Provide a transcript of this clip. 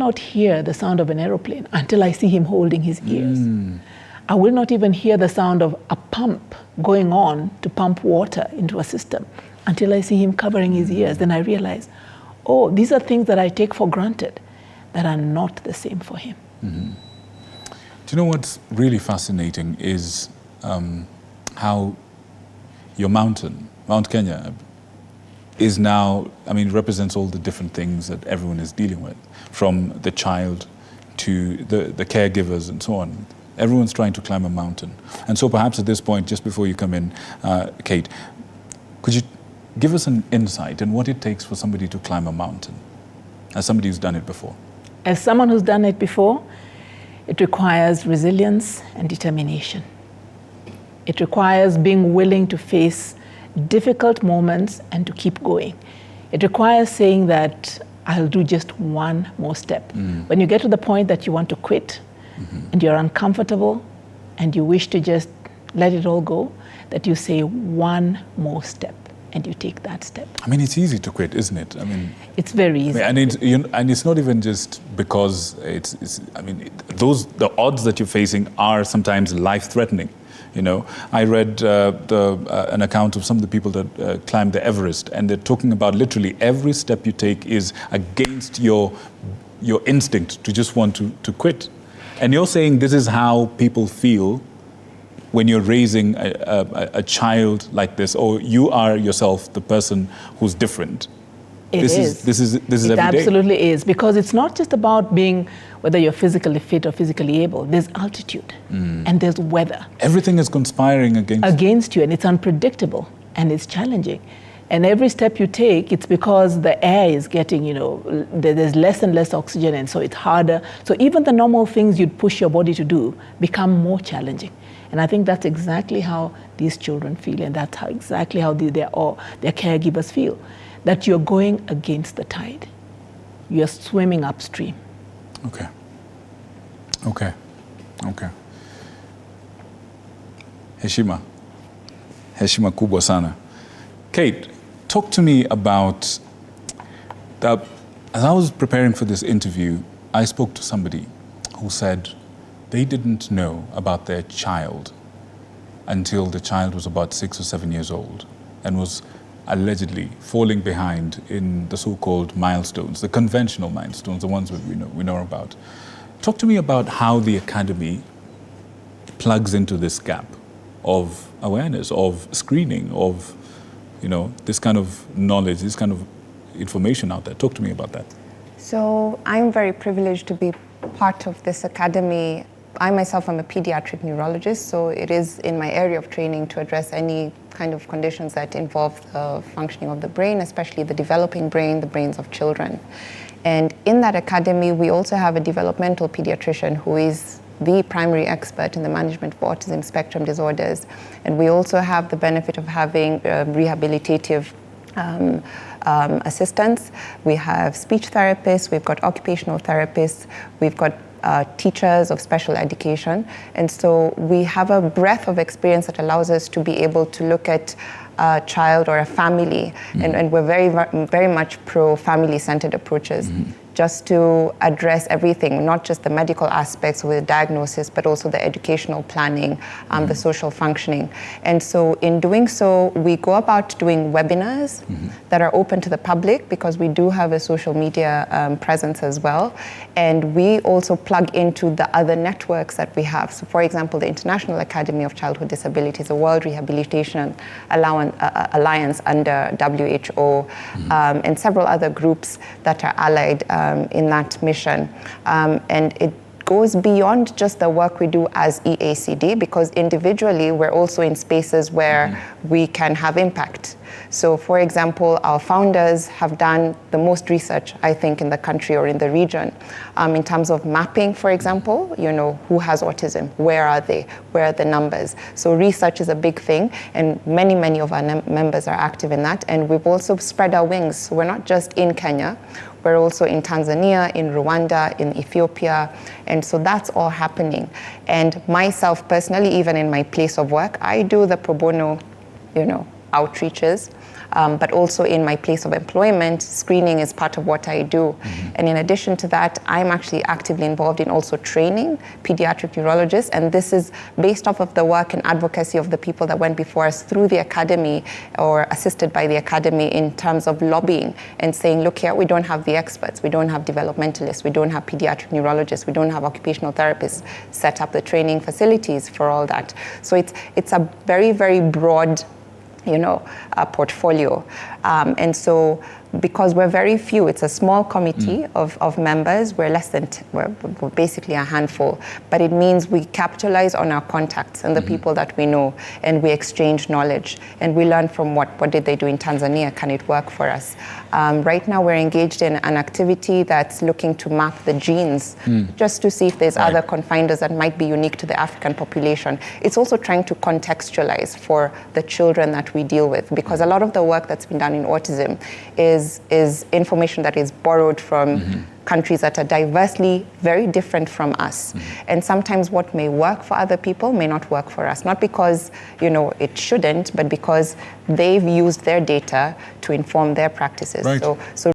not hear the sound of an aeroplane until I see him holding his ears. I will not even hear the sound of a pump going on to pump water into a system until I see him covering his ears. Then I realize, oh, these are things that I take for granted that are not the same for him. Do you know what's really fascinating is how your mountain, Mount Kenya, is now, I mean, represents all the different things that everyone is dealing with, from the child to the caregivers and so on. Everyone's trying to climb a mountain. And so perhaps at this point, just before you come in, Kate, could you give us an insight in what it takes for somebody to climb a mountain, as somebody who's done it before? As someone who's done it before, it requires resilience and determination. It requires being willing to face difficult moments and to keep going. It requires saying that I'll do just one more step. When you get to the point that you want to quit and you're uncomfortable and you wish to just let it all go, that you say one more step and you take that step. I mean, it's easy to quit, isn't it? I mean, it's very easy. And it's not even just because I mean, the odds that you're facing are sometimes life-threatening. You know, I read an account of some of the people that climbed the Everest, and they're talking about literally every step you take is against your instinct to just want to quit. And you're saying this is how people feel when you're raising a child like this, or you are yourself the person who's different. This is every day. It absolutely is, because it's not just about being, whether you're physically fit or physically able. There's altitude and there's weather. Everything is conspiring against you, and it's unpredictable and it's challenging. And every step you take, it's because the air is getting, there's less and less oxygen, and so it's harder. So even the normal things you'd push your body to do become more challenging. And I think that's exactly how these children feel, and that's exactly how their caregivers feel, that you're going against the tide. You're swimming upstream. Okay. Heshima kubwa sana. Kate, talk to me about that. As I was preparing for this interview, I spoke to somebody who said they didn't know about their child until the child was about 6 or 7 years old and was allegedly falling behind in the so-called milestones, the conventional milestones, the ones that we know about. Talk to me about how the Academy plugs into this gap of awareness, of screening, of this kind of knowledge, this kind of information out there. Talk to me about that. So I'm very privileged to be part of this academy. I myself am a pediatric neurologist, so it is in my area of training to address any kind of conditions that involve the functioning of the brain, especially the developing brain, the brains of children. And in that academy, we also have a developmental pediatrician who is the primary expert in the management of autism spectrum disorders. And we also have the benefit of having rehabilitative assistants. We have speech therapists, we've got occupational therapists, we've got teachers of special education. And so we have a breadth of experience that allows us to be able to look at a child or a family, and we're very much pro family-centered approaches, just to address everything, not just the medical aspects with diagnosis, but also the educational planning, the social functioning. And so in doing so, we go about doing webinars that are open to the public, because we do have a social media presence as well. And we also plug into the other networks that we have. So for example, the International Academy of Childhood Disabilities, a World Rehabilitation Alliance under WHO, and several other groups that are allied in that mission. And it goes beyond just the work we do as EACD, because individually we're also in spaces where we can have impact. So for example, our founders have done the most research, I think, in the country or in the region, in terms of mapping, for example, who has autism, where are they, where are the numbers. So research is a big thing, and many of our members are active in that. And we've also spread our wings. So we're not just in Kenya, we're also in Tanzania, in Rwanda, in Ethiopia, and so that's all happening. And myself personally, even in my place of work, I do the pro bono, outreaches. but also in my place of employment, screening is part of what I do. And in addition to that, I'm actually actively involved in also training pediatric neurologists, and this is based off of the work and advocacy of the people that went before us through the academy or assisted by the academy in terms of lobbying and saying, look here, we don't have the experts, we don't have developmentalists, we don't have pediatric neurologists, we don't have occupational therapists, set up the training facilities for all that. So it's a very, very broad, portfolio. And so because we're very few, it's a small committee of members, we're basically a handful, but it means we capitalize on our contacts and the people that we know, and we exchange knowledge, and we learn from what did they do in Tanzania, can it work for us? Right now we're engaged in an activity that's looking to map the genes, just to see if there's other confinders that might be unique to the African population. It's also trying to contextualize for the children that we deal with, because a lot of the work that's been done in autism is information that is borrowed from countries that are diversely very different from us. And sometimes what may work for other people may not work for us, not because it shouldn't, but because they've used their data to inform their practices. Right. So